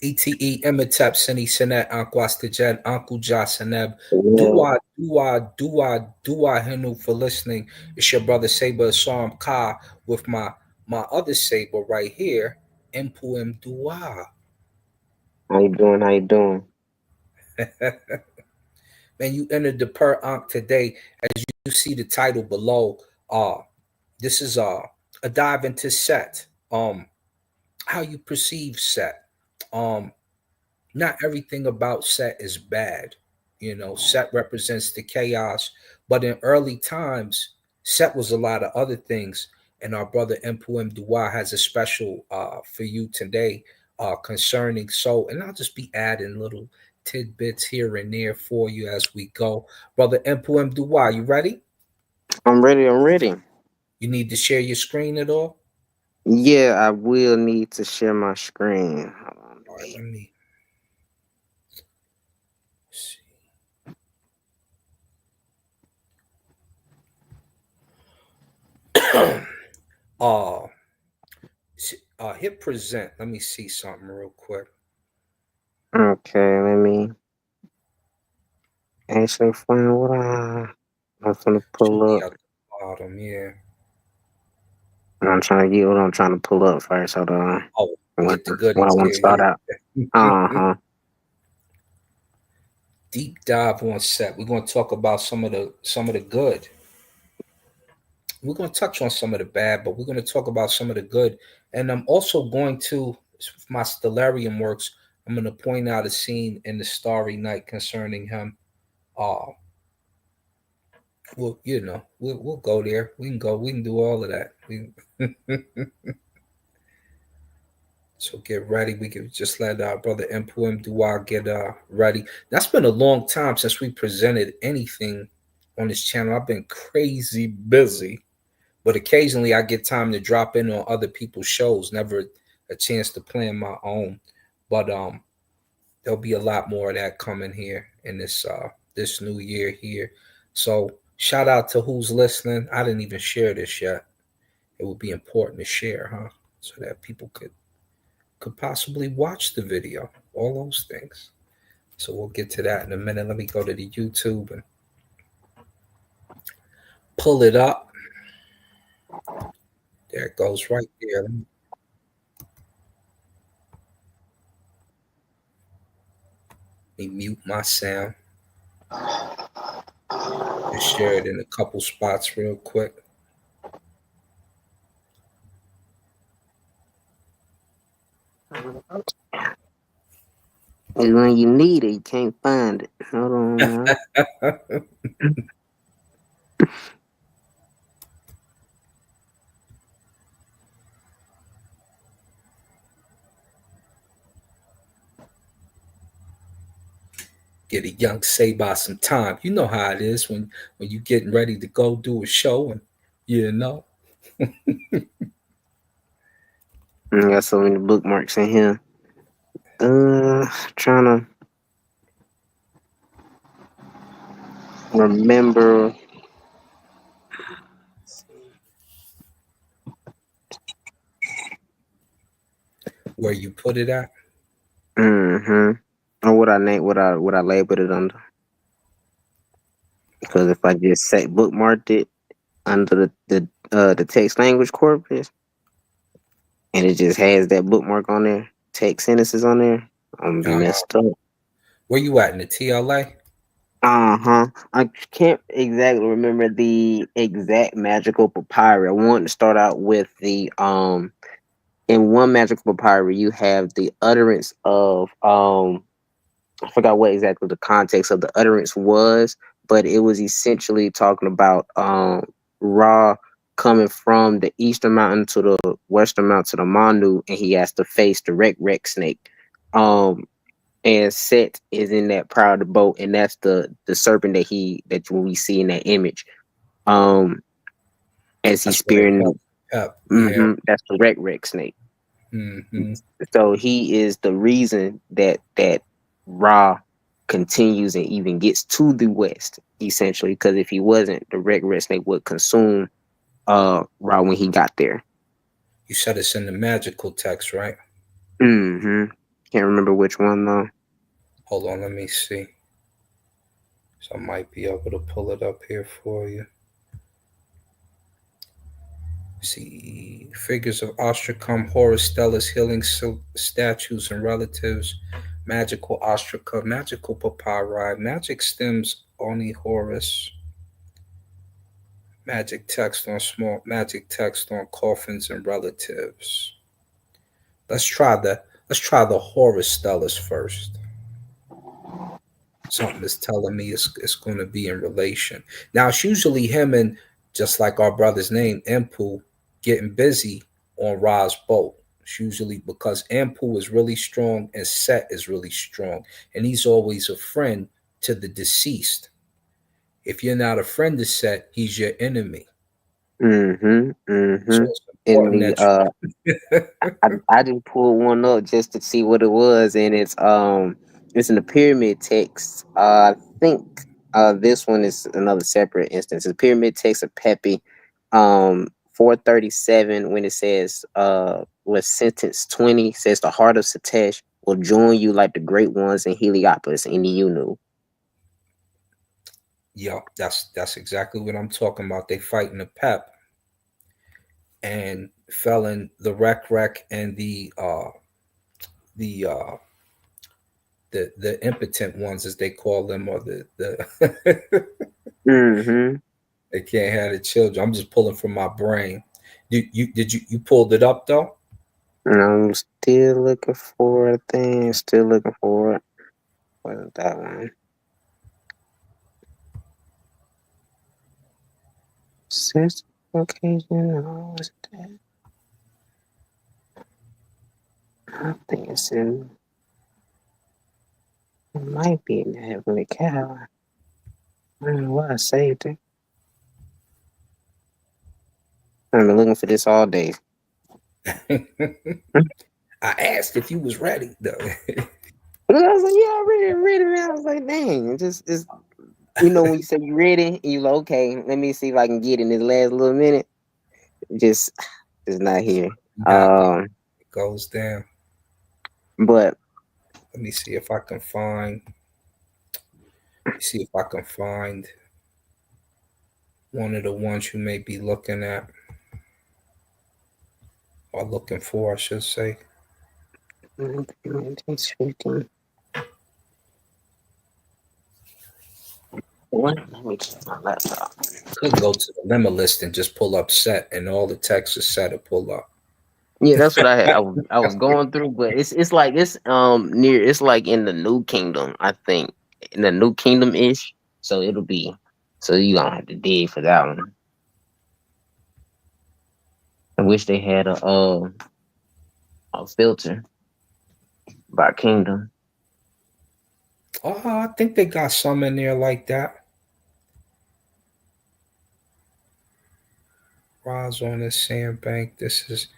Emetep Seni Senet Anquastajet Uncle Jasaneb. Yeah, Dua Hinu for listening. It's your brother Saber Ausar-em-ka with my other Saber right here, Inpw-em-duat. how you doing? How you doing? Man, you entered the per Ankh today. As you see the title below, uh, this is a dive into Set. How you perceive Set. Um, Not everything about Set is bad. You know, Set represents the chaos, but in early times, Set was a lot of other things. And our brother Inpw-em-duat has a special for you today concerning so, and I'll just be adding little tidbits here and there for you as we go. Brother Inpw-em-duat, you ready? I'm ready. I'm ready. You need to share your screen at all? Yeah, I will need to share my screen. Hold on, All right, let me see. uh, Hit present. Let me see something real quick. Okay, let me actually find what I'm gonna Should pull be up. at the bottom, yeah. I'm trying to get what I'm trying to pull up first. Hold on. Oh, What get the what I goodies want to here, start out. yeah. Uh-huh. Deep dive on Set. We're going to talk about some of the good. We're going to touch on some of the bad, but we're going to talk about some of the good. And I'm also going to, if my stellarium works, I'm going to point out a scene in the Starry Night concerning him. Uh, well, we'll go there. We can go. We can do all of that. So get ready. We can just let our brother Inpw-em-duat get ready. That's been a long time since we presented anything on this channel. I've been crazy busy, but occasionally I get time to drop in on other people's shows. Never a chance to plan my own, but there'll be a lot more of that coming here in this new year here. So shout out to who's listening. I didn't even share this yet. It would be important to share, huh? So that people could possibly watch the video, all those things. So we'll get to that in a minute. Let me go to the YouTube and pull it up. There it goes right there. Let me mute my sound. Just share it in a couple spots real quick. And when you need it, you can't find it. Hold on, man. Get a young say by some time. You know how it is when you getting ready to go do a show and you know. Got so many bookmarks in here. Trying to remember. Where you put it at. Mm-hmm. Or what I labeled it under. Because if I just say bookmarked it under the text language corpus, and it just has that bookmark on there, text sentences on there, I'm gonna be messed up. Where you at in the TLA? Uh-huh. I can't exactly remember the exact magical papyri. I want to start out with the in one magical papyri you have the utterance of I forgot what exactly the context of the utterance was, but it was essentially talking about Ra coming from the eastern mountain to the western mountain to the Manu, and he has to face the Rek snake. Um, and Set is in that proud boat, and that's the serpent that we see in that image. Um, as he's That's what it spearing, was. Yep. Yeah. that's the Rek snake. Mm-hmm. So he is the reason that Ra continues and even gets to the west, essentially. Because if he wasn't, the red snake would consume Ra when he got there. You said it's in the magical text, right? Mm-hmm. Can't remember which one though. Hold on, let me see. So I might be able to pull it up here for you. See, figures of Ostracum, Horus Stellus, healing statues and relatives, magical ostraca, magical papyri, magic stems, Oni Horus, magic text on coffins and relatives. Let's try the Horus Stellus first. Something is telling me it's going to be in relation. Now it's usually him and just like our brother's name, Impu, getting busy on Ra's boat. It's usually because Impu is really strong and Set is really strong, and he's always a friend to the deceased. If you're not a friend to Set, he's your enemy. Mm-hmm. Mm-hmm. So it's In important the that I just pulled one up just to see what it was, and it's in the pyramid text. I think this one is another separate instance. The pyramid text of Pepe, 437, when it says with sentence 20 says the heart of Satesh will join you like the great ones in Heliopolis in the Unu. yeah, that's exactly what I'm talking about. They fighting the Pep and fell in the Rec and the the impotent ones as they call them, or the Mm-hmm. they can't have the children. I'm just pulling from my brain. You pulled it up though? And I'm still looking for a thing. Still looking for it. What is that one? Sixth occasion. Oh, what's that? I think it might be in the Heavenly Cow. I don't know why I saved it. I've been looking for this all day. I asked if you was ready though. But I was like, yeah, I read it. I was like, dang, it's when you say you ready, and you like, okay, let me see if I can get in this last little minute. Just, just not here. Nah, it Um, goes down. but Let me see if I can find. See if I can find one of the ones you may be looking at or looking for, I should say. it's 15. What? Let me check my laptop. Could go to the lemma list and just pull up set, and all the text is set to pull up. Yeah, that's what I had. I was going through, but it's like it's near. It's like in the New Kingdom, I think, in the New Kingdom ish. So it'll be. So you don't have to dig for that one. I wish they had a filter by kingdom. Oh, I think they got some in there like that. Rise on the sandbank. This is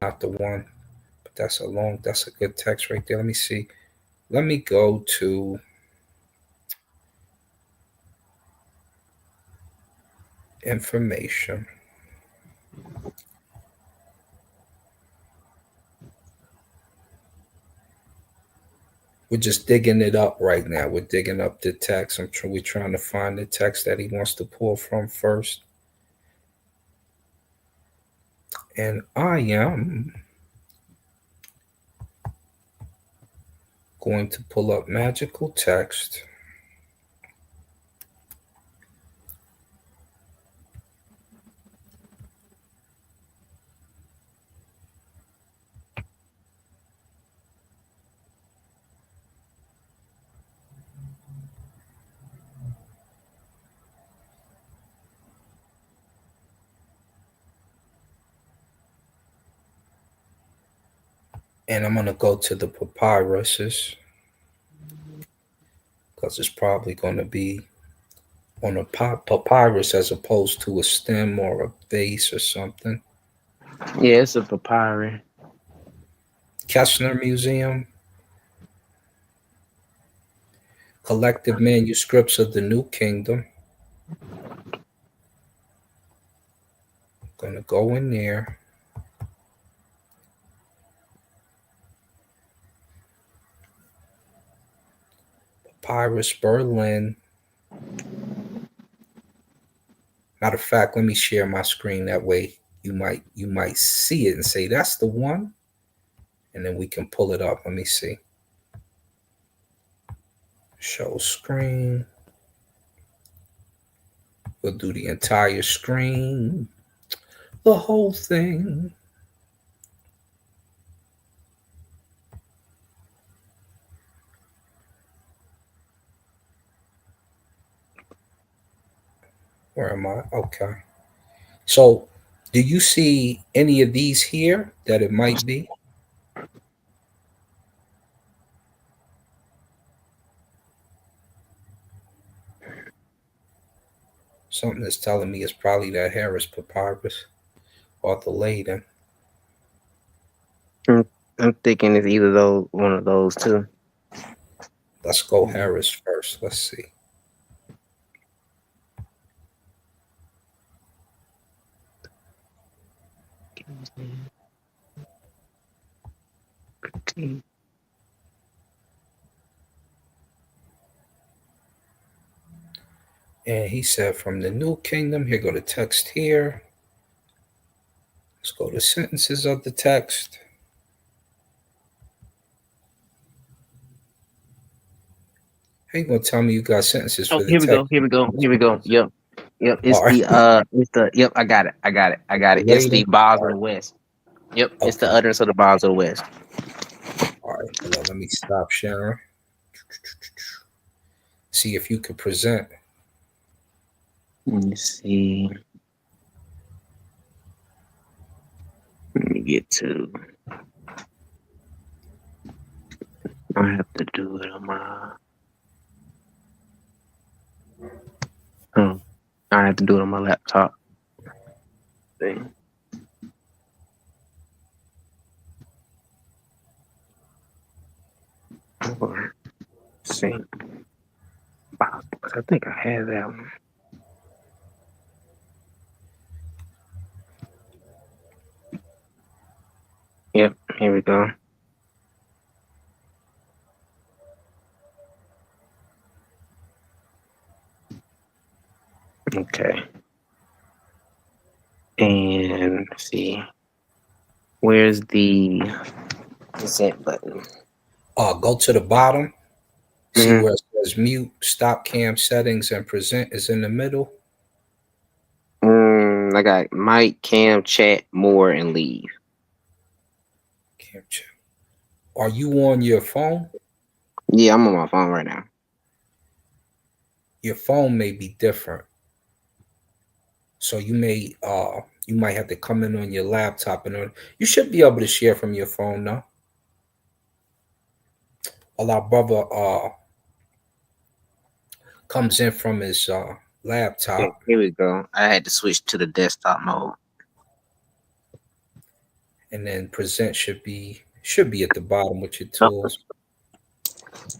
not the one, but that's a good text right there. Let me see. Let me go to information. We're just digging it up right now. We're digging up the text. We're trying to find the text that he wants to pull from first. And I am going to pull up magical text. And I'm going to go to the papyruses because it's probably going to be on a papyrus as opposed to a stem or a vase or something. Yeah, it's a papyrus. Kessner Museum, collective manuscripts of the New Kingdom. Gonna go in there. Papyrus Berlin. Matter of fact, let me share my screen. That way you might see it and say that's the one, and then we can pull it up. Let me see. Show screen. We'll do the entire screen, the whole thing. Where am I? Okay. So, do you see any of these here that it might be? Something is telling me it's probably that Harris Papyrus or the Leyden. I'm, I'm thinking it's either those one of those two. Let's go Harris first. Let's see. And he said from the New Kingdom. Here go the text here. Let's go to sentences of the text. How you gonna tell me you got sentences Oh, for the here we go. text? Here we go. Here we go. Yep. Yep. All right. It's the yep. I got it. I got it. I got it. It's Leyden. the Bars All of right. the West. Yep. It's the Okay. utterance of the Bars of the West. All right. Hold on. Let me stop sharing. See if you could present. Let me see. Let me get to. I have to do it on my. Oh, I have to do it on my laptop. Thing. Or sync. I think I had that one. Yep. Here we go. Okay. And let's see. Where's the present button? Go to the bottom. See Mm-hmm. where it says mute, stop cam settings, and present is in the middle. I got mic, cam, chat, more, and leave. Cam check. Are you on your phone? Yeah, I'm on my phone right now. Your phone may be different, so you might have to come in on your laptop you should be able to share from your phone now. A lot brother comes in from his Okay, laptop, here we go. I had to switch to the desktop mode. and then present should be at the bottom with your Oh, tools.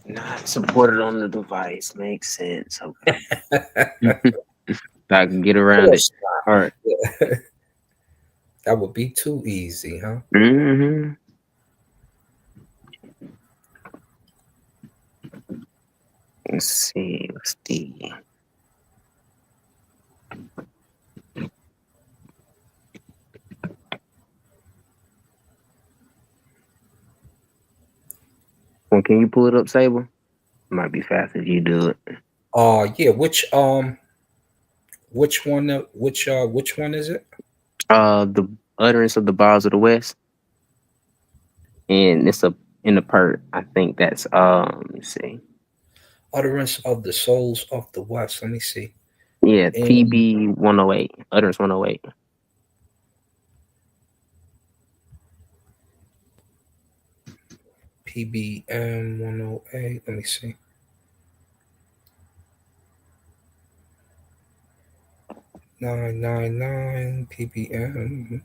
not supported on the device. Makes sense. Okay. I can get around it. Course All right. not. That would be too easy, huh? Mm-hmm. Let's see. What's the well, can you pull it up, Sable? Might be fast if you do it. Yeah, which one is it? The utterance of the bars of the West, and it's a in the part. I think that's let's see. Utterance of the Souls of the West. Let me see. Yeah, And PB 108. Utterance 108. PBM 108. Let me see. 999 PBM.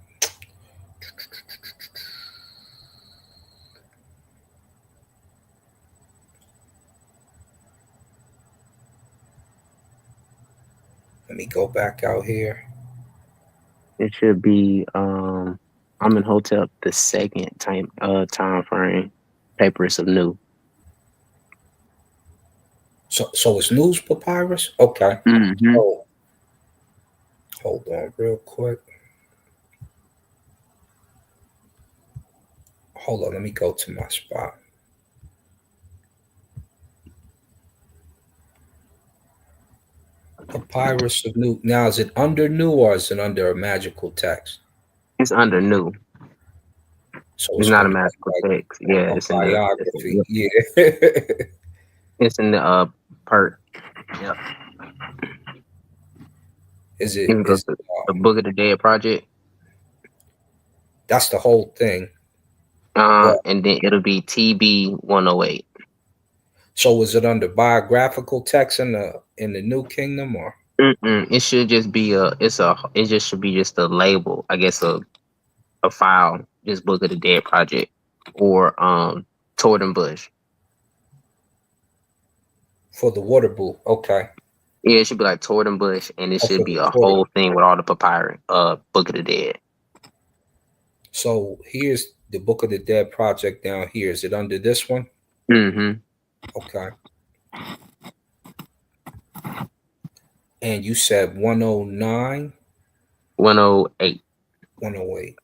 Let me go back out here. It should be I'm in hotel the second time frame. Papers of new. So it's news papyrus. Okay. Hmm. So hold on, real quick. Hold on. Let me go to my spot. Papyrus of new. Now is it under new or is it under a magical text? It's under new. So It's it's not a gonna be magical like text. Yeah, a it's in the. biography. Yeah. It's in the part. Yep. Is it? You can go Is to the Book of the Dead project. that's the whole thing? Well, And then it'll be TB 108. so is it under biographical text in the New Kingdom or Mm-mm. It should just be it just should be just a label, I guess a file, just Book of the Dead project or Torden Bush. for the water boot? Okay. Yeah, it should be like Torden Bush, and it Oh, should for be the a Torah. whole thing with all the papyrus, Book of the Dead. So here's the Book of the Dead project down here. Is it under this one? Mm-hmm. Okay. And you said 109, 108. 108.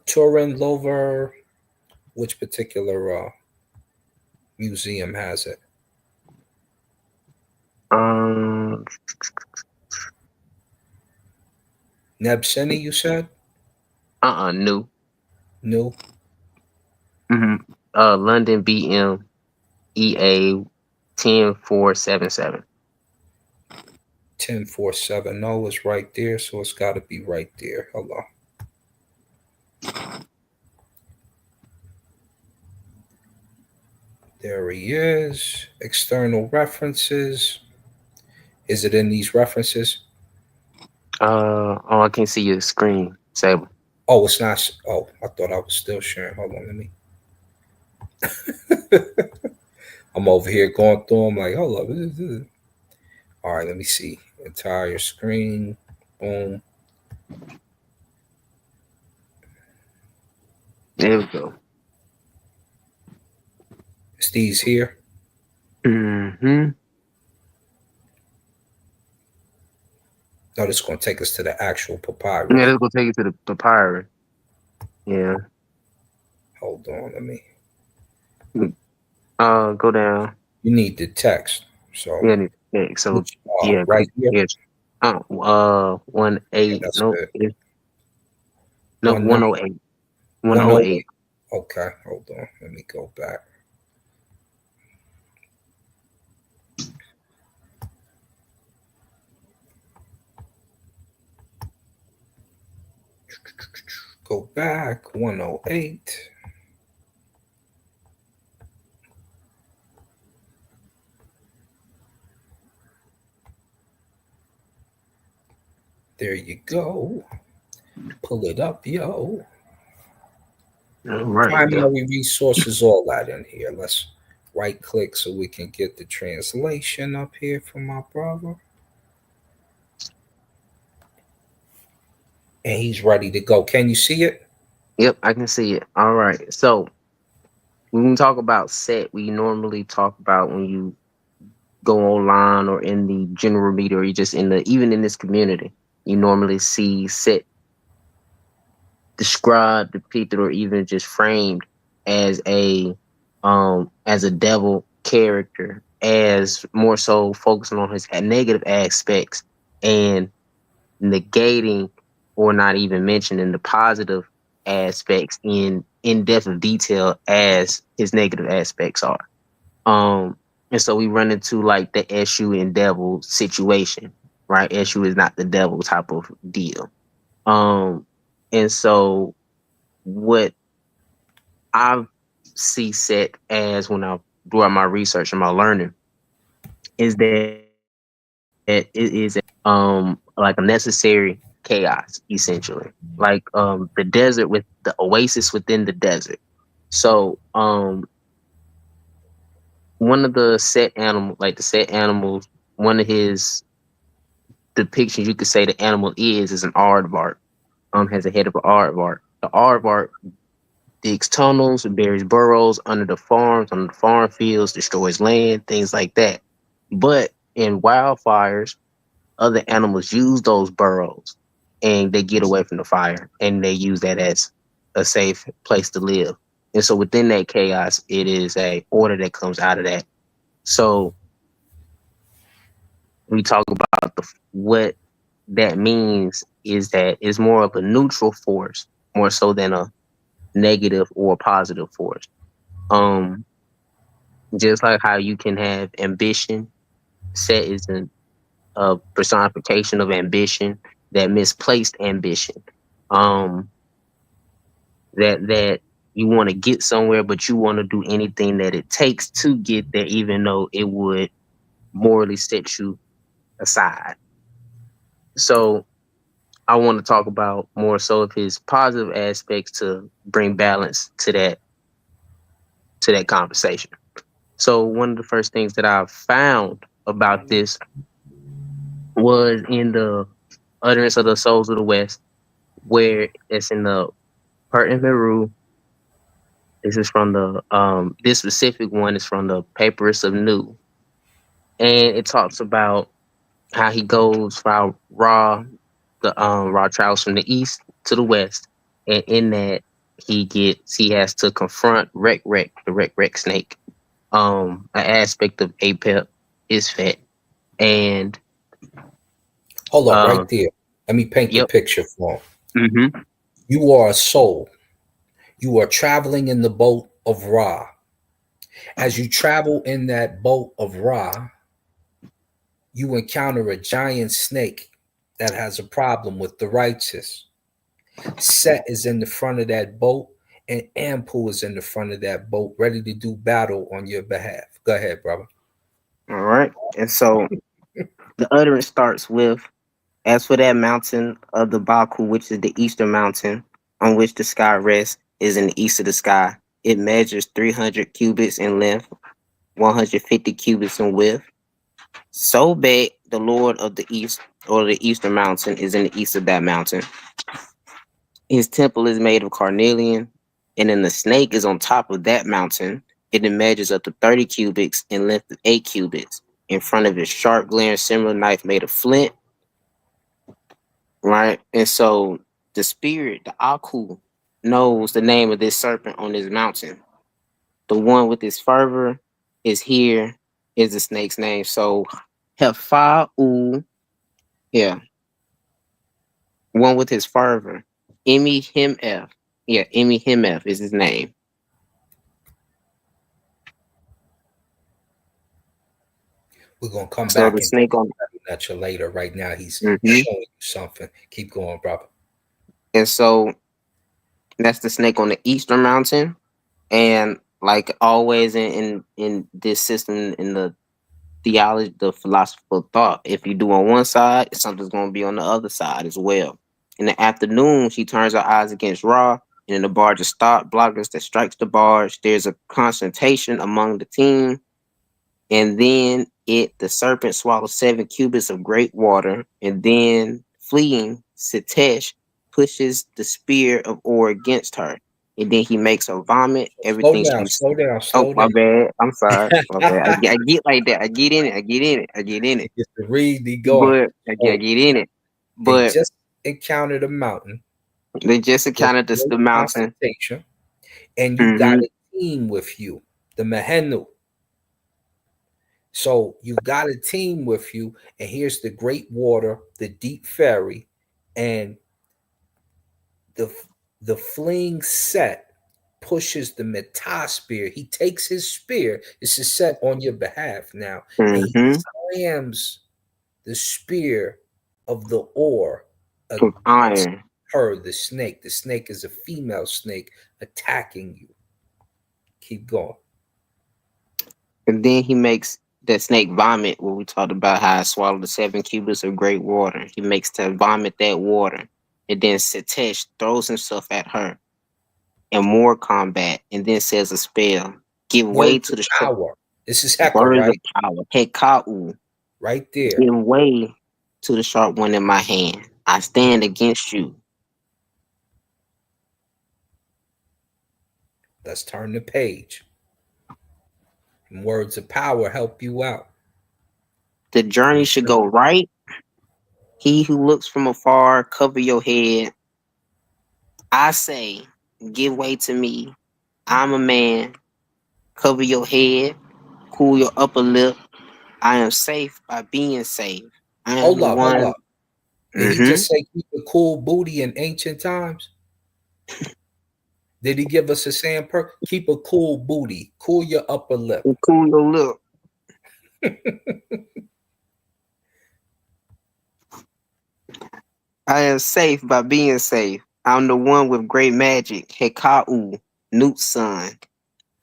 Turin Lover, which particular museum has it? Um, Nebseni, you said? New. New? Mm-hmm. London BM EA 10477. 10470. No, it's right there, so it's got to be right there. Hello. There he is. External references. Is it in these references? Oh, I can't see your screen, Sable. Oh, it's not. Oh, I thought I was still sharing. Hold on, let me. I'm over here going through them like, hold up. All right, let me see. Entire screen. Boom. There we go. It's these here. Mm-hmm. No, this is going to take us to the actual Yeah, papyrus. let's go take you to the papyrus. Yeah. Hold on, let me. Go down. You need the text. So, Yeah. So which, yeah, right here. yes. 1 8. That's Nope. it. Nope. 1 9 108. 108. 108. Okay, hold on. Let me go back. Go back. 108. There you go. Pull it up, yo. All right. Yep. Primary resources, all that in here. Let's right click so we can get the translation up here from my brother. And he's ready to go. Can you see it? Yep. I can see it. All right. So when we talk about set, we normally talk about when you go online or in the general media or you just even in this community, you normally see set described, depicted, or even just framed as a devil character, as more so focusing on his negative aspects and negating or not even mentioning the positive aspects in depth of detail as his negative aspects are. Um, and so we run into like the Eshu and devil situation, right? Eshu is not the devil type of deal. Um, and so what I see set as when I do my research and my learning is that it is like a necessary chaos essentially, like the desert with the oasis within the desert. So one of the set animal like the set animals, one of his depictions you could say the animal is an aardvark. has a head of an aardvark. The aardvark digs tunnels, buries burrows under the farms, under the farm fields, destroys land, things like that. But in wildfires, other animals use those burrows and they get away from the fire and they use that as a safe place to live. And so within that chaos, it is a order that comes out of that. So we talk about what that means is that it's more of a neutral force, more so than a negative or positive force. Um, just like how you can have ambition, set is a personification of ambition, that misplaced ambition. Um, that you want to get somewhere, but you want to do anything that it takes to get there, even though it would morally set you aside. So I want to talk about more so of his positive aspects to bring balance to that conversation. So one of the first things that I found about this was in the utterance of the souls of the West, where it's in the Pertinent Meru. This is from the this specific one is from the Papyrus of Nu, and it talks about how he goes from Ra travels from the east to the west, and in that he has to confront the Rek snake, an aspect of Apep is fat, and Hold up, right um, there. Let me paint the yep, picture for him. mm-hmm, You are a soul. You are traveling in the boat of Ra. As you travel in that boat of Ra, you encounter a giant snake that has a problem with the righteous. Set is in the front of that boat, and Ampu is in the front of that boat, ready to do battle on your behalf. Go ahead, brother. all right, and so the utterance starts with, as for that mountain of the Baku, which is the eastern mountain, on which the sky rests, is in the east of the sky. It measures 300 cubits in length, 150 cubits in width. So bad, the Lord of the East, or the eastern mountain, is in the east of that mountain. His temple is made of carnelian, and then the snake is on top of that mountain. It measures up to 30 cubits in length of 8 cubits. In front of his sharp, glaring, similar knife made of flint, right? And so the spirit, the Aku, knows the name of this serpent on this mountain. The one with his fervor is here, is the snake's name. So Hefa'u, yeah, one with his fervor. Emi yeah, Emi is his name. We're gonna come So back the and take snake on, a at you later. Right now, he's hmm showing you something. Keep going, brother. and so that's the snake on the eastern mountain. And like always in this system, in the theology, the philosophical thought, if you do on one side, something's going to be on the other side as well. In the afternoon, she turns her eyes against Ra, and then the barge is stopped. Blockers that strikes the barge. There's a concentration among the team, and then the serpent swallows 7 cubits of great water, and then fleeing Sitesh pushes the spear of ore against her, and then he makes her vomit Slow everything down, she's. slow down, Oh, slow my down. bad. I'm sorry. My bad. I get like that. I get in it. I get in it. I get in He it. gets to read, he going. But I Oh, get in it. they But just encountered a mountain they just with encountered great the mountain. concentration, and you got Mm-hmm. a team with you, the Mahenu. So you got a team with you, and here's the great water, the deep ferry, and the the fleeing set pushes the Meta spear. He takes his spear. This is set on your behalf now, and he Mm-hmm. slams the spear of the oar With against iron. her, the snake. The snake is a female snake attacking you. Keep going. And then he makes that snake vomit, where we talked about how it swallowed the 7 cubits of great water. He makes to vomit that water. And then Sitesh throws himself at her in more combat, and then says a spell. Give way Words to of the sharp power. This is Heka, words of right? power. Hekau. Right there. Give way to the sharp one in my hand. I stand against you. Let's turn the page. Words of power help you out. The journey should go right. He who looks from afar, cover your head. I say, give way to me. I'm a man. Cover your head. Cool your upper lip. I am safe by being safe. I am Hold the up, hold one. up. Did he Mm-hmm. just say keep a cool booty in ancient times? Did he give us a saying keep a cool booty, cool your upper lip? Cool your lip. I am safe by being safe. I'm the one with great magic. Hekau, Newt's son.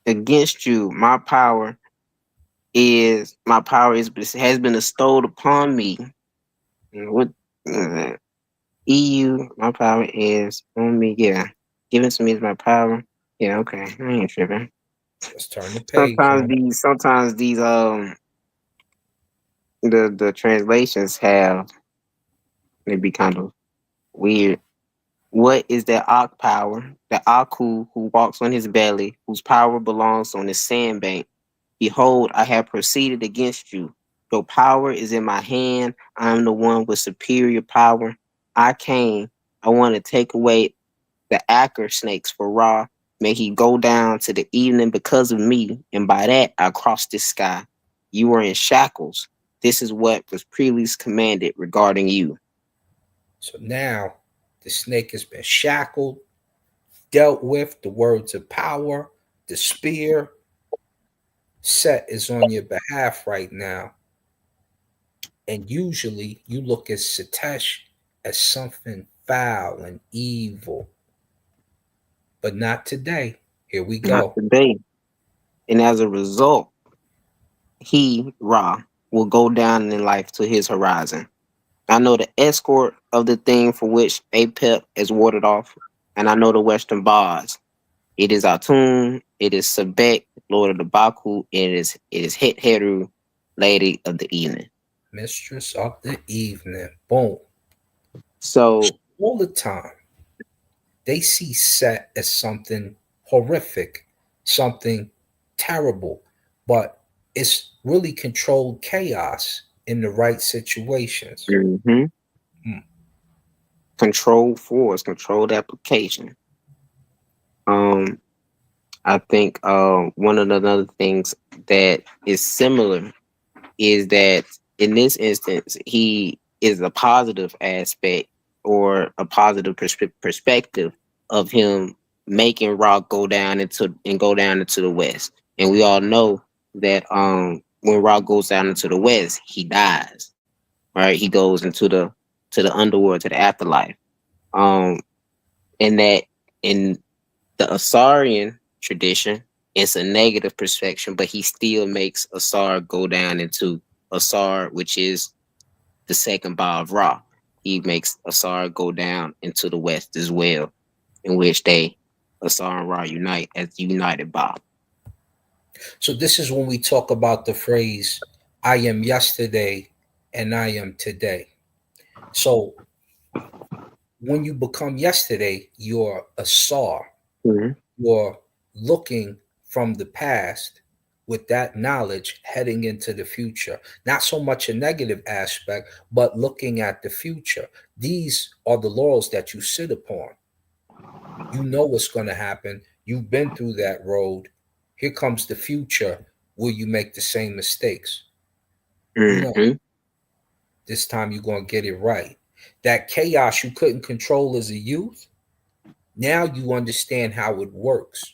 Against you, my power is has been bestowed upon me. What EU? My power is on me. Yeah, given to me is my power. Yeah, okay. I ain't tripping. Let's turn the page, Sometimes man. these the translations have they be kind of weird. What is that Ak power? The Aku who walks on his belly, whose power belongs on the sandbank. Behold, I have proceeded against you. Your power is in my hand. I am the one with superior power. I came. I want to take away the Acker snakes for Ra. May he go down to the evening because of me, and by that I cross this sky. You are in shackles. This is what was previously commanded regarding you. So now the snake has been shackled, dealt with, the words of power, the spear. Set is on your behalf right now. And usually you look at Satesh as something foul and evil, but not today. Here we Not go. today. And as a result, he, Ra, will go down in life to his horizon. I know the escort of the thing for which Apep is warded off, and I know the western bars. It is Atun, it is Sebek, Lord of the Baku, it is Het Heru, Lady of the Evening. Mistress of the evening. Boom. So, All the time, they see Set as something horrific, something terrible, but it's really controlled chaos in the right situations. mhm, Hmm. controlled force, controlled application. Um, I think one of the other things that is similar is that in this instance, he is a positive aspect or a positive perspective of him making Rock go down into the west. And we all know that when Rock goes down into the west, he dies. Right? He goes into the underworld, to the afterlife. Um, and that in the Asarian tradition, it's a negative perspective, but he still makes Asar go down into Asar, which is the second bar of Ra. He makes Asar go down into the west as well, in which they Asar and Ra unite as the united bar. So, this is when we talk about the phrase, I am yesterday and I am today. So, when you become yesterday, you're a Sar. Mm-hmm. You're looking from the past with that knowledge heading into the future. Not so much a negative aspect, but looking at the future. These are the laurels that you sit upon. You know what's going to happen. You've been through that road. Here comes the future. Will you make the same mistakes? No. Mm-hmm. This time you're going to get it right. That chaos you couldn't control as a youth, now you understand how it works.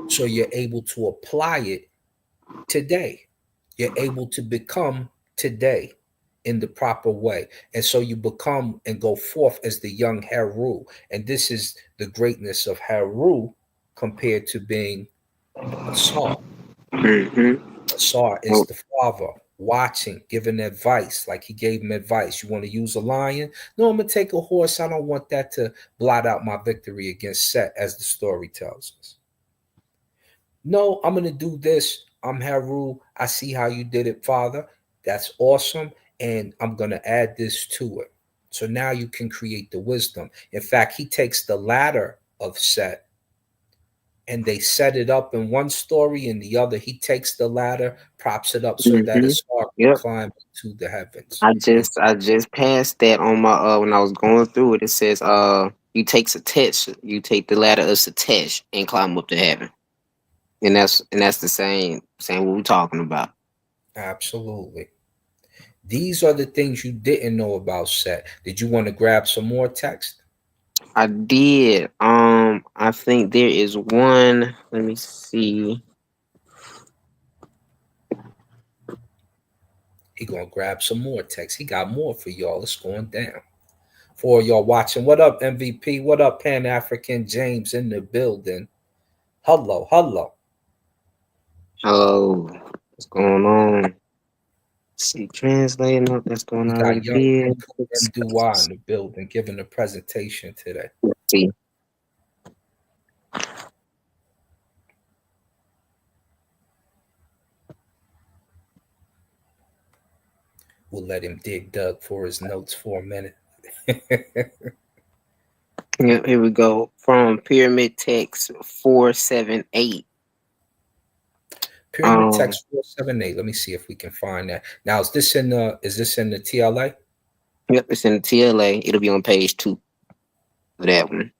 So you're able to apply it today. You're able to become today in the proper way. And so you become and go forth as the young Heru. And this is the greatness of Heru compared to being Asar. Mm-hmm. Asar is Oh, the father watching, giving advice, like he gave him advice. You want to use a lion? No, I'm going to take a horse. I don't want that to blot out my victory against Set, as the story tells us. No, I'm going to do this. I'm Haru. I see how you did it, Father. That's awesome. And I'm going to add this to it. So now you can create the wisdom. In fact, he takes the ladder of Set and they set it up in one story, and the other he takes the ladder, props it up so that a Mm-hmm. star can Yep. climb to the heavens. And I just passed that on my when I was going through it. It says you take Satesh, you take the ladder of Satesh and climb up to heaven. And that's the same what we're talking about. absolutely. These are the things you didn't know about Set. Did you want to grab some more text? I did. I think there is one. Let me see. He gonna grab some more text. He got more for y'all. It's going down. For y'all watching, what up, MVP? What up, Pan African James in the building? Hello, hello. Oh, what's going on? See, translating. No, that's the one We I already got young did. Inpw-em-duat in the building giving a presentation today. Let's see. We'll let him dig Doug for his notes for a minute. Yep, here we go. From Pyramid Text 478. Pyramid text 478. Let me see if we can find that. Now is this in the TLA? Yep, it's in the TLA. It'll be on page 2 of that one.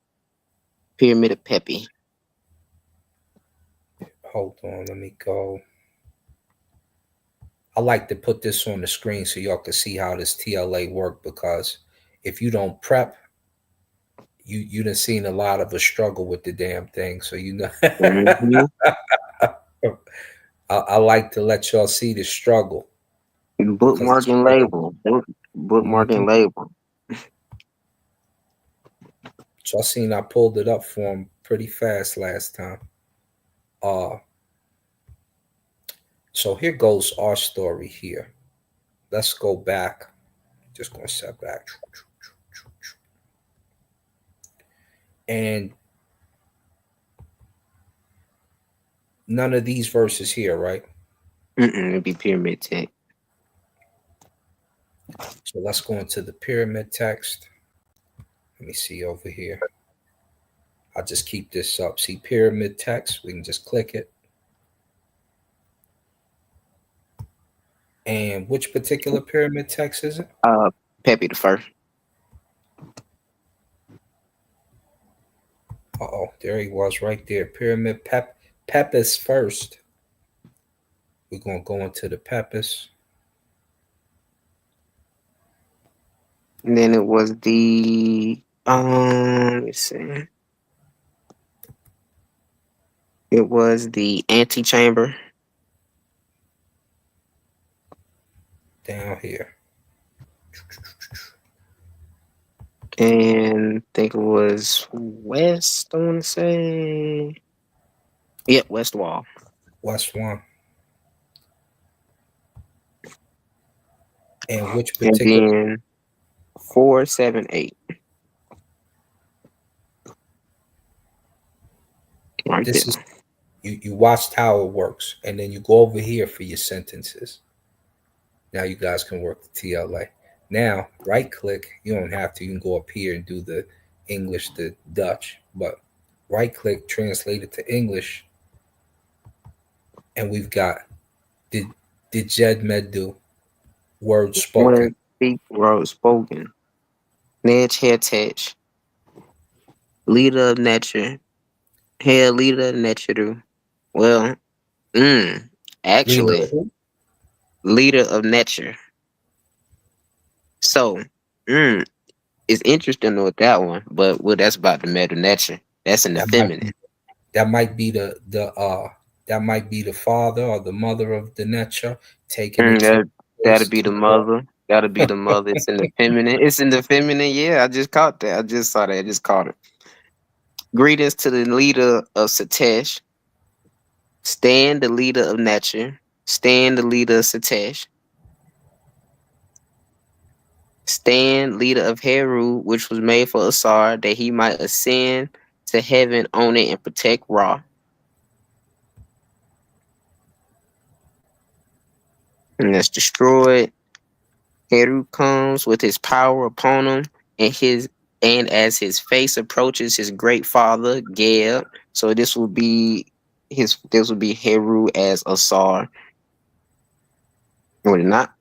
Pyramid of Pepe. Hold on, let me go. I like to put this on the screen so y'all can see how this TLA work, because if you don't prep, you done seen a lot of us struggle with the damn thing. So you know Mm-hmm. I like to let y'all see the struggle because the Bookmark and struggle. label. Bookmark Mm-hmm. and label. So I seen I pulled it up for him pretty fast last time. Uh so here goes our story here. Let's go back. Just gonna set back. And none of these verses here, right? It'll be Pyramid Text. So let's go into the pyramid text. Let me see over here. I'll just keep this up. See pyramid text. We can just click it. And which particular pyramid text is it? Pepe the First. Uh-oh, there he was right there. Pyramid Pepis first. We're gonna go into the Pepis. And then it was the let's see. It was the antechamber. Down here. And I think it was West, I wanna say. Yep, West Wall. West one. And which And particular then 478. Right there. this is you watched how it works, and then you go over here for your sentences. Now you guys can work the TLA. Now, right click, you don't have to, you can go up here and do the English to Dutch, but right click, translate it to English, and we've got did Jed Medu words spoken. Word speak word spoken. Nedge heritage. Leader of nature. Hair leader of nature. Well, Leader actually, who? leader of nature. So, it's interesting with that one, but well, that's about the meta nature. That's in the That might feminine. be that might be that might be the father or the mother of the Necha taking it to That the that'll place be to the walk. mother. That'll be the mother. It's in the feminine. It's in the feminine. Yeah, I just caught that. I just saw that. I just caught it. Greetings to the leader of Satesh. Stan, the leader of nature. Stan, the leader of Satesh. Stan, leader of Heru, which was made for Asar, that he might ascend to heaven, own it, and protect Ra. And that's destroyed. Heru comes with his power upon him, and as his face approaches his great father, Geb. So this would be his. This would be Heru as Asar. Would it not?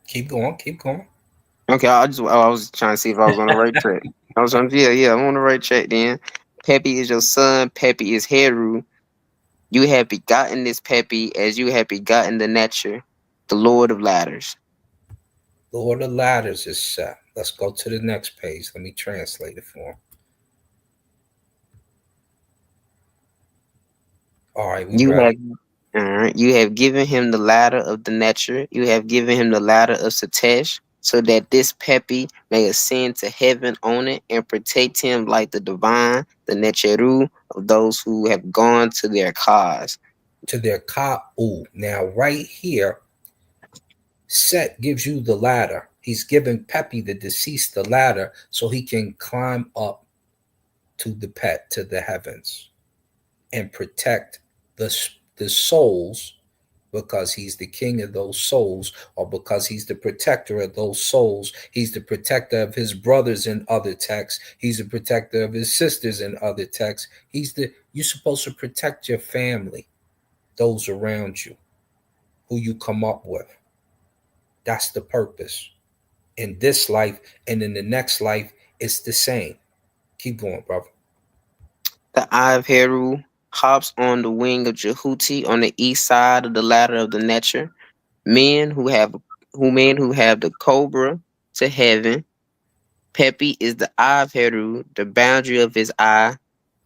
Keep going, keep going. Okay, I was trying to see if I was on the right track. I was on yeah, I'm on the right track then. Pepi is your son, Pepi is Heru. You have begotten this Pepi as you have begotten the Nature, the Lord of Ladders. Lord of Ladders is set. Let's go to the next page. Let me translate it for him. All right, we You have ready. you have given him the ladder of the Nature, you have given him the ladder of Satesh, so that this Pepi may ascend to heaven on it and protect him like the divine, the Necheru of those who have gone to their cause. To their Ka'u. Now, right here, Set gives you the ladder. He's giving Pepi, the deceased, the ladder so he can climb up to the pet, to the heavens, and protect the, the souls because he's the king of those souls, or because he's the protector of those souls. He's the protector of his brothers in other texts. He's the protector of his sisters in other texts. You're supposed to protect your family, those around you, who you come up with. That's the purpose. In this life and in the next life, it's the same. Keep going, brother. The eye of Heru hops on the wing of Jehuti on the east side of the ladder of the Nature. Men who have the cobra to heaven. Pepi is the eye of Heru, the boundary of his eye.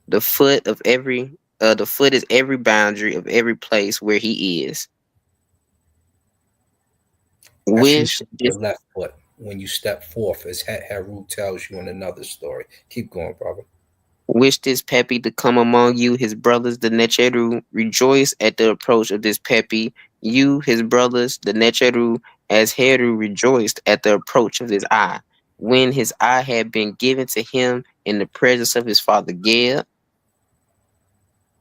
The foot of every the foot is every boundary of every place where he is. That's Wish usually your this left foot when you step forth, as Heru tells you in another story. Keep going, brother. Wish this Pepi to come among you, his brothers, the Necheru. Rejoice at the approach of this Pepi. You, his brothers, the Necheru, as Heru rejoiced at the approach of his eye, when his eye had been given to him in the presence of his father Geb.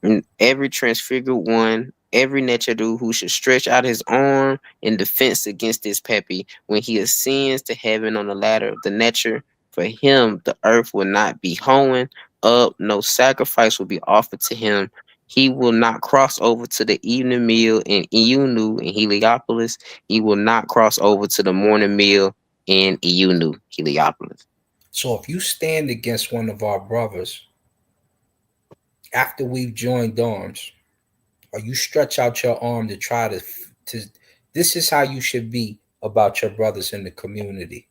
And every transfigured one, every Necheru who should stretch out his arm in defense against this Pepi, when he ascends to heaven on the ladder of the Necher, for him the earth will not be hoeing up, no sacrifice will be offered to him. He will not cross over to the evening meal in Iunu in Heliopolis. He will not cross over to the morning meal in Iunu, Heliopolis. So if you stand against one of our brothers after we've joined arms, or you stretch out your arm to try to this is how you should be about your brothers in the community.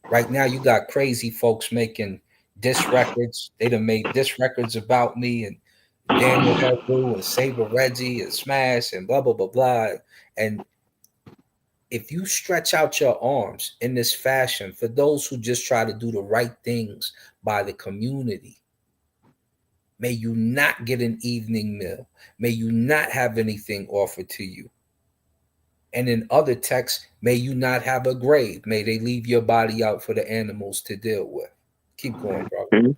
Right now, you got crazy folks making diss records. They done made diss records about me and Daniel Herbu and Saber Reggie and Smash and blah blah blah blah. And if you stretch out your arms in this fashion for those who just try to do the right things by the community, may you not get an evening meal. May you not have anything offered to you. And in other texts, may you not have a grave. May they leave your body out for the animals to deal with. Keep going, brother.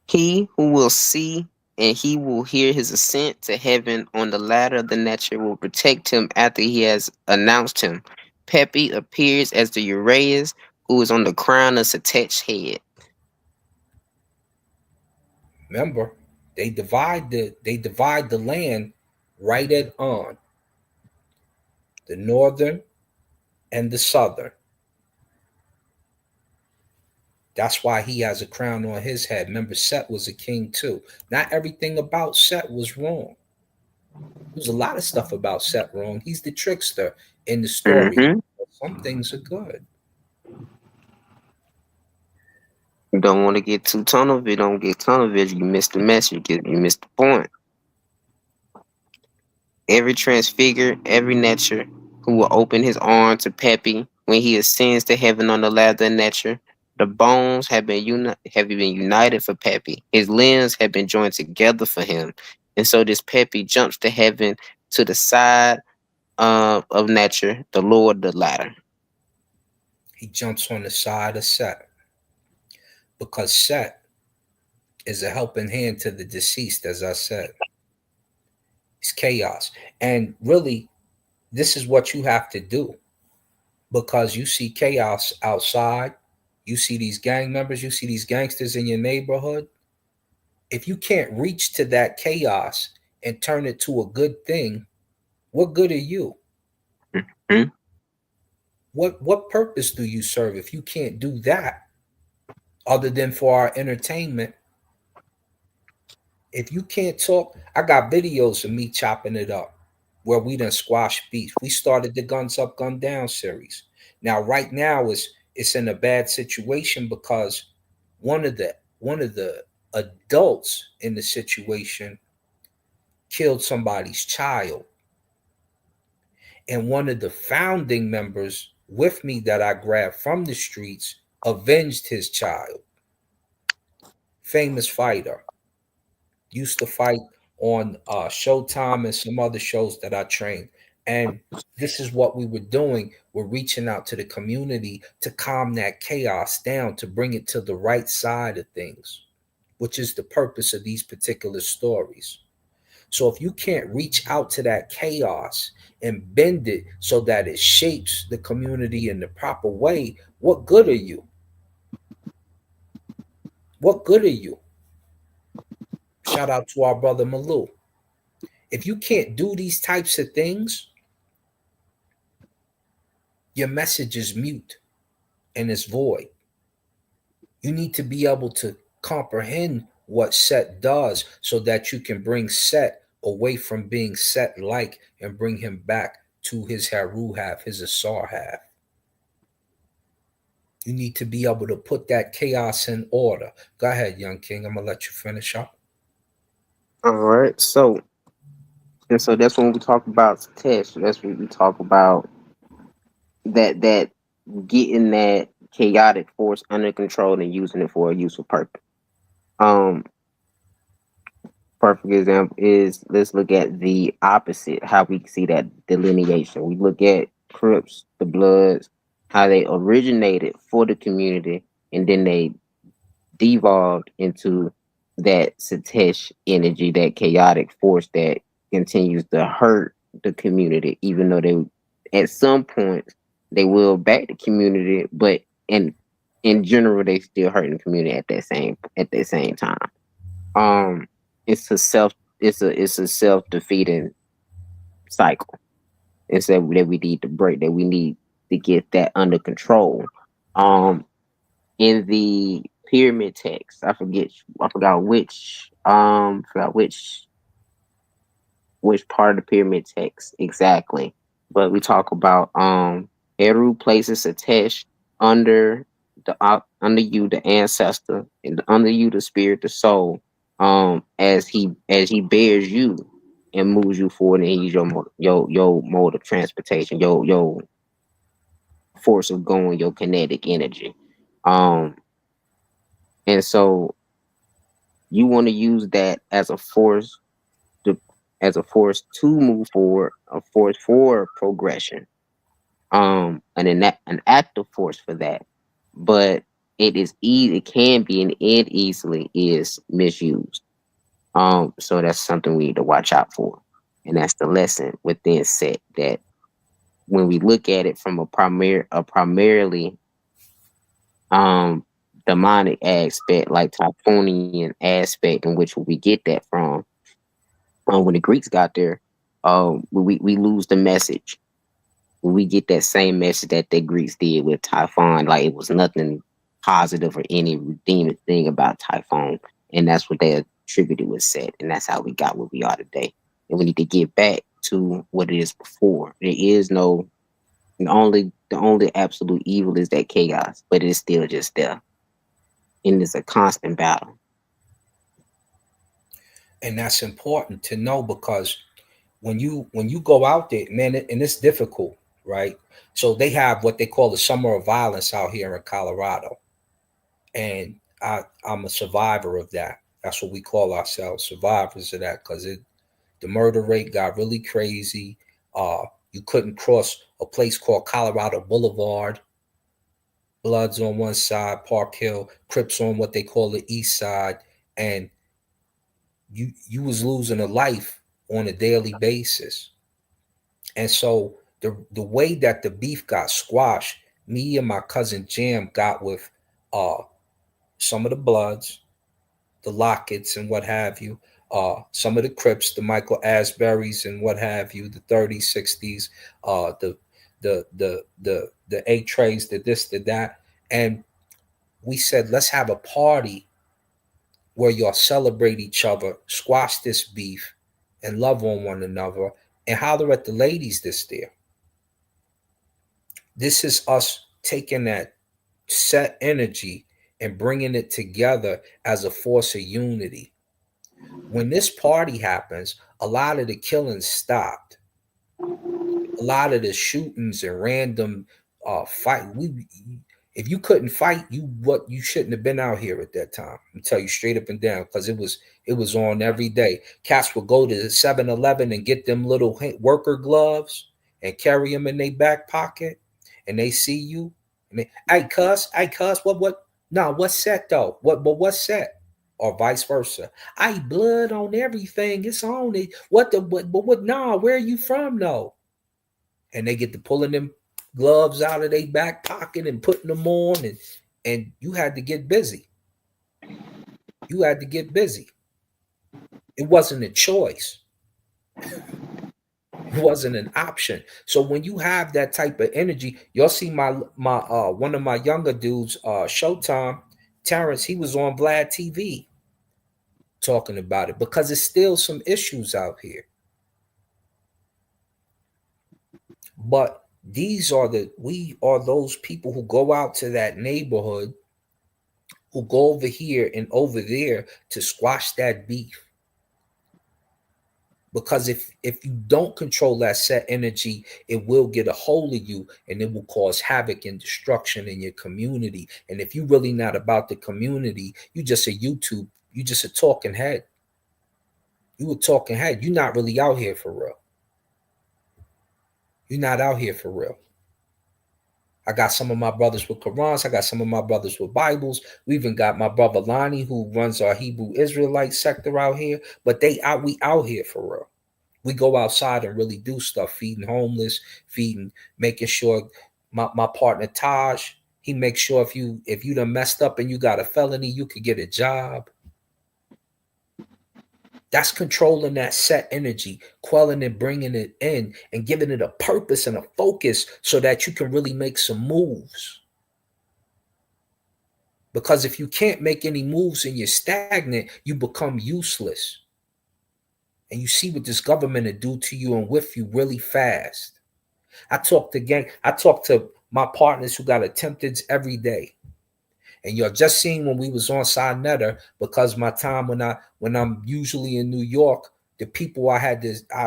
He who will see and he will hear his ascent to heaven on the ladder of the Nature will protect him after he has announced him. Pepi appears as the Uraeus who is on the crown of Satet's head. Remember, they divide the land right at on the northern and the southern. That's why he has a crown on his head. Remember, Set was a king too. Not everything about Set was wrong. There's a lot of stuff about Set wrong. He's the trickster in the story. Mm-hmm. But some things are good. You don't want to get too tunnel vision. Don't get tunnel vision. You miss the message. You miss the point. Every transfigure, every nature, who will open his arm to Pepi when he ascends to heaven on the ladder of nature. The bones have been united for Pepi. His limbs have been joined together for him. And so this Pepi jumps to heaven to the side of nature, the Lord the ladder. He jumps on the side of Set because Set is a helping hand to the deceased, as I said. It's chaos. And really, this is what you have to do. because you see chaos outside, you see these gang members, you see these gangsters in your neighborhood. If you can't reach to that chaos and turn it to a good thing, what good are you? Mhm. What purpose do you serve if you can't do that other than for our entertainment? If you can't talk, I got videos of me chopping it up where we done squash beef. We started the Guns Up, Gun Down series. Now, right now, it's in a bad situation because one of the adults in the situation killed somebody's child, and one of the founding members with me that I grabbed from the streets avenged his child. Famous fighter, used to fight on Showtime and some other shows that I trained. And this is what we were doing. We're reaching out to the community to calm that chaos down, to bring it to the right side of things, which is the purpose of these particular stories. So if you can't reach out to that chaos and bend it so that it shapes the community in the proper way, what good are you? What good are you? Shout out to our brother Malou. If you can't do these types of things, your message is mute and it's void. You need to be able to comprehend what Set does so that you can bring Set away from being Set like and bring him back to his Haru half, his Asar half. You need to be able to put that chaos in order. Go ahead, young king. I'm gonna let you finish up. All right. So that's when we talk about test. That's when we talk about that getting that chaotic force under control and using it for a useful purpose. Um, Perfect example is, let's look at the opposite, how we see that delineation. We look at Crips, the Bloods, how they originated for the community, and then they devolved into that Satesh energy, that chaotic force that continues to hurt the community, even though they, at some point, they will back the community, but in general, they still hurting the community at that same time. Um, it's a self it's a self defeating cycle. It's that we need to break, that we need to get that under control. Um, in the pyramid text. I forgot which part of the pyramid text exactly. But we talk about Eru places a tesh under under you, the ancestor, and under you, the spirit, the soul, as he bears you and moves you forward, and he's your mode of transportation, your force of going, your kinetic energy. Um and so you want to use that to as a force to move forward, a force for progression, an active force for that. But it can be, and it easily is misused. So that's something we need to watch out for, and that's the lesson within set, that when we look at it from a primarily um demonic aspect, like Typhonian aspect, in which we get that from, when the Greeks got there, we lose the message. We get that same message that the Greeks did with Typhon, like it was nothing positive or any redeeming thing about Typhon, and that's what they attributed with Set, and that's how we got where we are today. And we need to get back to what it is before. There is no the only absolute evil is that chaos, but it's still just there, and it's a constant battle. And that's important to know because when you go out there, man, and it's difficult, right? So they have what they call the summer of violence out here in Colorado, and I'm a survivor of that. That's what we call ourselves, survivors of that, because it the murder rate got really crazy. You couldn't cross a place called Colorado Boulevard. Bloods on one side, Park Hill, Crips on what they call the east side, and you was losing a life on a daily basis. And so The way that the beef got squashed, me and my cousin Jam got with uh some of the Bloods, the Lockets and what have you, some of the Crips, the Michael Asburys and what have you, the 30s, 60s, the A trays, the this, the that. And we said, let's have a party where y'all celebrate each other, squash this beef, and love on one another, and holler at the ladies this there. This is us taking that set energy and bringing it together as a force of unity. When this party happens, a lot of the killings stopped. A lot of the shootings and random fight. If you couldn't fight, you shouldn't have been out here at that time. I'm tell you straight up and down, because it was on every day. Cats would go to the 7-Eleven and get them little worker gloves and carry them in their back pocket, and they see you, and they, hey cuss, what? No, what's set though? What's set? Or vice versa. I blood on everything. It's on it. What the what? Nah, where are you from though? And they get to pulling them gloves out of their back pocket and putting them on, and you had to get busy. You had to get busy. It wasn't a choice. It wasn't an option. So when you have that type of energy, you'll see my one of my younger dudes, Showtime, Terrence, he was on Vlad TV talking about it, because it's still some issues out here. But we are those people who go out to that neighborhood, who go over here and over there to squash that beef. Because if you don't control that set energy, it will get a hold of you, and it will cause havoc and destruction in your community. And if you're really not about the community, you just a talking head. You a talking head. You're not really out here for real. You're not out here for real. I got some of my brothers with Qurans. I got some of my brothers with Bibles. We even got my brother Lonnie, who runs our Hebrew Israelite sector out here. But we out here for real. We go outside and really do stuff, feeding homeless, making sure my partner Taj, he makes sure if you done messed up and you got a felony, you could get a job. That's controlling that set energy, quelling and bringing it in and giving it a purpose and a focus so that you can really make some moves. Because if you can't make any moves and you're stagnant, you become useless. And you see what this government will do to you and with you really fast. I talk to my partners who got attempted every day. And you're just seeing when we was on Sinetta, because my time when I'm usually in New York, the people I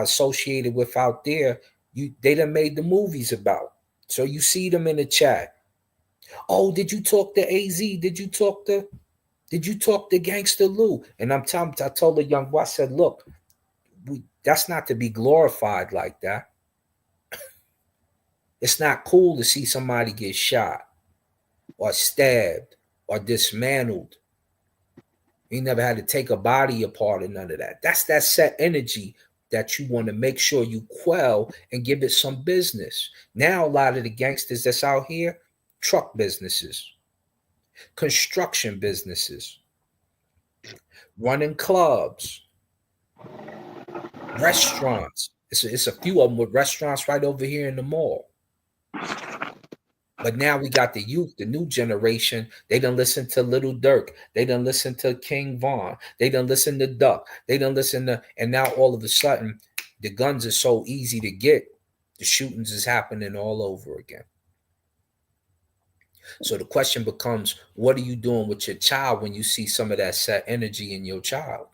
associated with out there, they done made the movies about. So you see them in the chat. Oh, did you talk to AZ? Did you talk to Gangster Lou? And I told the young boy, I said, look, that's not to be glorified like that. It's not cool to see somebody get shot or stabbed or dismantled. You never had to take a body apart or none of that. That's that set energy that you want to make sure you quell and give it some business. Now, a lot of the gangsters that's out here, truck businesses, construction businesses, running clubs, restaurants. It's a few of them with restaurants right over here in the mall. But now we got the youth, the new generation. They done listen to Little Dirk. They done listen to King Von. They done listen to Duck. They done listen to, and now all of a sudden, the guns are so easy to get. The shootings is happening all over again. So the question becomes, what are you doing with your child when you see some of that set energy in your child?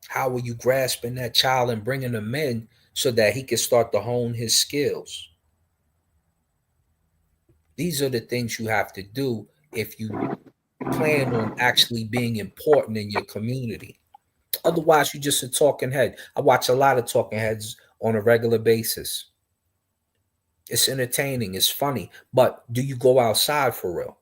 How are you grasping that child and bringing him in so that he can start to hone his skills? These are the things you have to do if you plan on actually being important in your community. Otherwise, you're just a talking head. I watch a lot of talking heads on a regular basis. It's entertaining, it's funny, but do you go outside for real?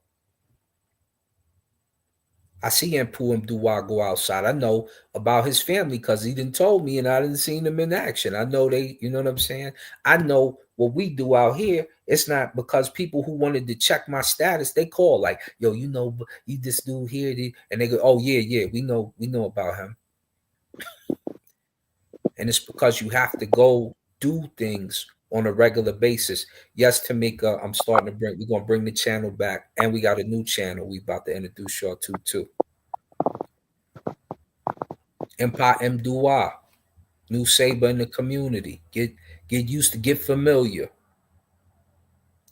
I see Inpw-em-duat go outside. I know about his family because he didn't told me, and I didn't see them in action. I know they, you know what I'm saying. I know what we do out here. It's not because people who wanted to check my status, they call like, yo, you know, you this dude here, and they go, oh yeah, yeah, we know about him, and it's because you have to go do things on a regular basis. Yes, Tamika, I'm starting to bring. We're gonna bring the channel back, and we got a new channel we about to introduce y'all to too. Inpw-em-duat. New Saber in the community. Get used to get familiar.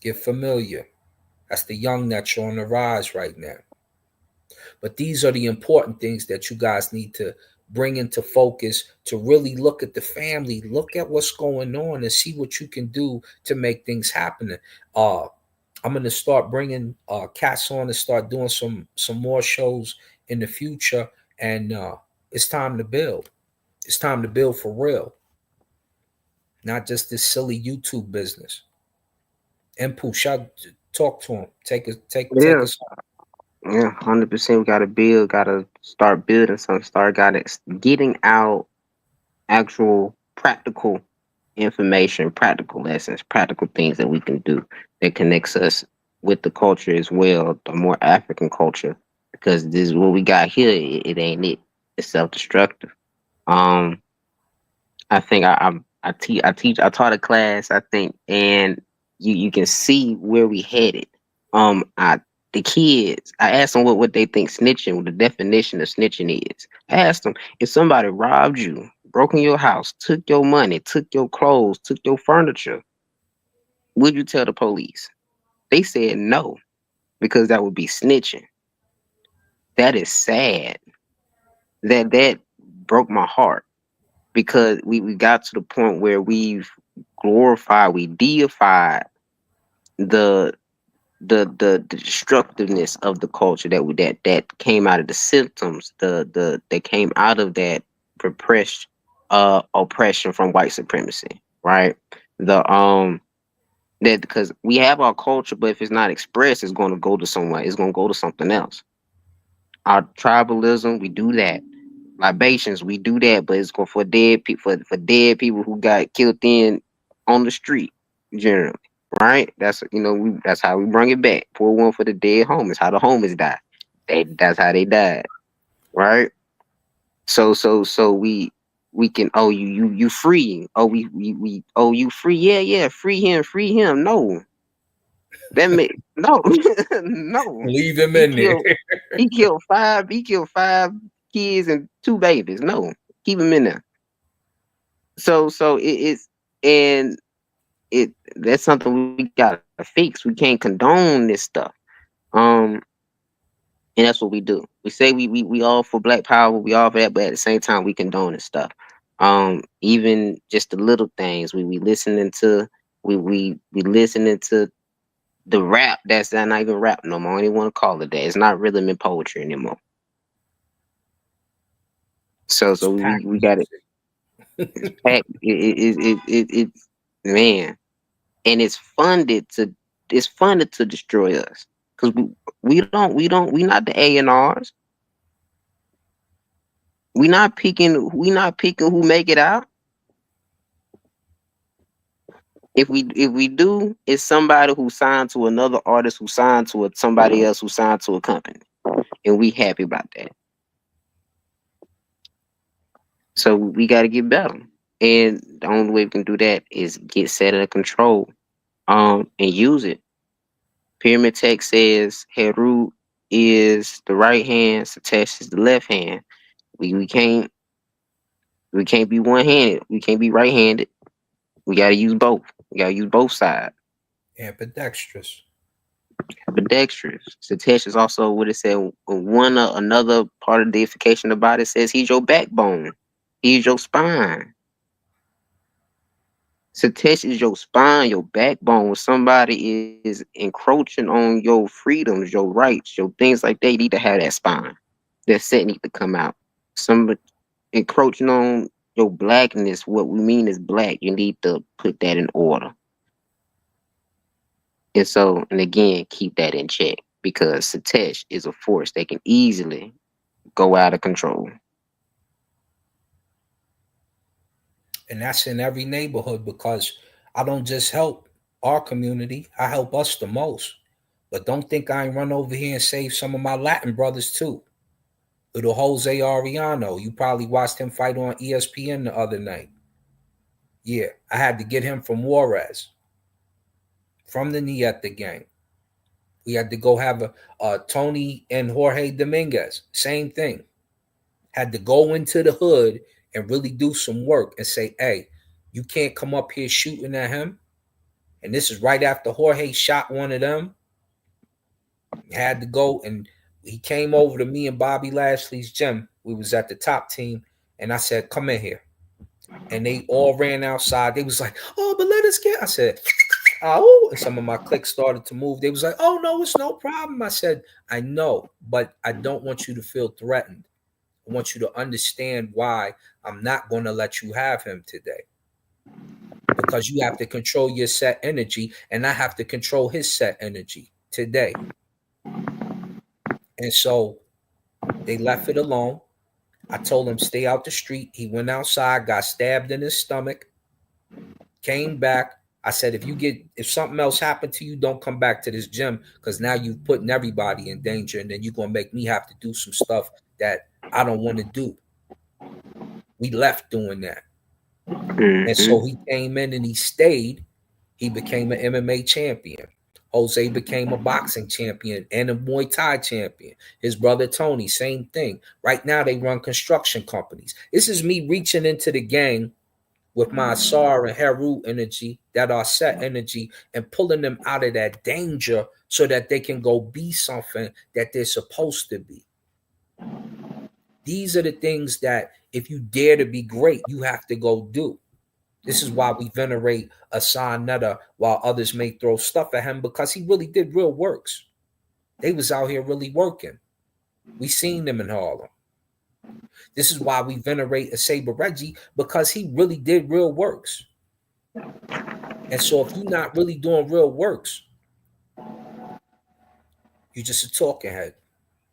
Get familiar. That's the young that's on the rise right now. But these are the important things that you guys need to bring into focus to really look at the family, look at what's going on, and see what you can do to make things happen. Uh, I'm gonna start bringing cats on and start doing some more shows in the future, and it's time to build. It's time to build for real, not just this silly YouTube business. And Pooh, shout, talk to him. Take Yeah, us. yeah, 100%. We gotta build, gotta start building some, start gotta getting out actual practical information, practical lessons, practical things that we can do that connects us with the culture as well, the more African culture, because this is what we got here. It ain't it. It's self destructive. Um, I think I taught a class, I think, and you can see where we headed. I the kids, I asked them what they think snitching, what the definition of snitching is. I asked them, if somebody robbed you, broke in your house, took your money, took your clothes, took your furniture, would you tell the police? They said no, because that would be snitching. That is sad. That broke my heart, because we got to the point where we've glorified, we deified the the destructiveness of the culture that came out of the symptoms, the that came out of that repressed oppression from white supremacy, right? The that, because we have our culture, but if it's not expressed, it's going to go to somewhere. It's going to go to something else. Our tribalism, we do that. Libations, we do that, but it's going for dead people, for dead people who got killed in on the street, generally, right? That's, that's how we bring it back. Pour one for the dead homies. How the homies die. That's how they died, right? So we can, oh, you free. Oh, we oh, you free. Yeah, yeah, free him, free him. No, that make no, no. Leave him He in there. killed he killed five kids and two babies. No, keep him in there. So it's, and it that's something we gotta fix. We can't condone this stuff. Um and that's what we do. We say we all for black power, we all for that, but at the same time we condone this stuff. Even just the little things, we listening to, we listening to the rap that's not even rap no more. I don't even want to call it that. It's not rhythm and poetry anymore. So It's we packed we got it. music. It's packed. It's, man, and it's funded to destroy us, because we not the A&Rs. We not picking who make it out. If we do, it's somebody who signed to another artist, who signed to somebody else, who signed to a company, and we happy about that. So we got to get better, and the only way we can do that is get set under control, and use it. Pyramid text says Heru is the right hand, Satesh is the left hand. We can't be one handed. We can't be right handed. We gotta use both. We gotta use both sides. Ambidextrous. Ambidextrous. Satesh is also what it said. One another part of deification about it says he's your backbone. He's your spine. Satesh is your spine, your backbone. When somebody is encroaching on your freedoms, your rights, your things like that, you need to have that spine. That set need to come out. Somebody encroaching on your blackness, what we mean is black, you need to put that in order. And so, and again, keep that in check. because Satesh is a force that can easily go out of control. And that's in every neighborhood because I don't just help our community, I help us the most. But don't think I ain't run over here and save some of my Latin brothers too. Little Jose Ariano, you probably watched him fight on ESPN the other night. Yeah, I had to get him from Juarez, from the Nieta gang. We had to go have a Tony and Jorge Dominguez, same thing. Had to go into the hood and really do some work and say, hey, you can't come up here shooting at him. And this is right after Jorge shot one of them. Had to go, and he came over to me and Bobby Lashley's gym. We was at the top team, and I said, come in here. And they all ran outside. They was like, oh, but let us get. I said, oh, and some of my cliques started to move. They was like, oh no, it's no problem. I said, I know, but I don't want you to feel threatened. I want you to understand why I'm not going to let you have him today. Because you have to control your set energy, and I have to control his set energy today. And so they left it alone. I told him stay out the street. He went outside, got stabbed in his stomach, came back. I said, if something else happened to you, don't come back to this gym because now you've putting everybody in danger, and then you're gonna make me have to do some stuff that I don't want to do. We left doing that. And Hmm. so he came in and he stayed. He became an MMA champion. Jose became a boxing champion and a Muay Thai champion. His brother Tony, same thing. Right now, they run construction companies. This is me reaching into the gang with my Asar and Heru energy, that are set energy, and pulling them out of that danger so that they can go be something that they're supposed to be. These are the things that if you dare to be great, you have to go do. This is why we venerate Asar Netta while others may throw stuff at him because he really did real works. They was out here really working. We seen them in Harlem. This is why we venerate a Saber Reggie because he really did real works. And so if you're not really doing real works, you're just a talking head.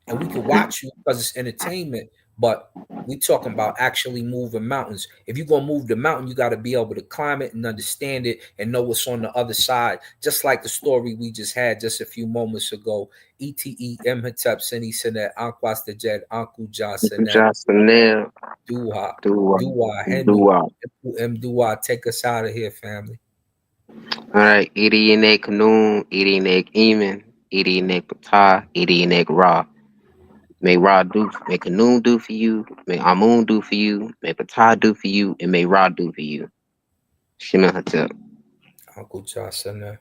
And we could watch you because it's entertainment, but we talking about actually moving mountains. If you're gonna move the mountain, you got to be able to climb it and understand it and know what's on the other side. Just like the story we just had just a few moments ago. Inpw-em-duat Ausar-em-ka Johnson there. Dua Dua. Dua Henu Dua. Inpw-em-duat. Take us out of here, family. All right. Idianek Noon, Idianek Eamon, Idianek Pata, Idianek Ra. May Ra do, may Kanoon do for you, may Amun do for you, may Pata do for you, and may Ra do for you. Shimon Hatep. Uncle Johnson.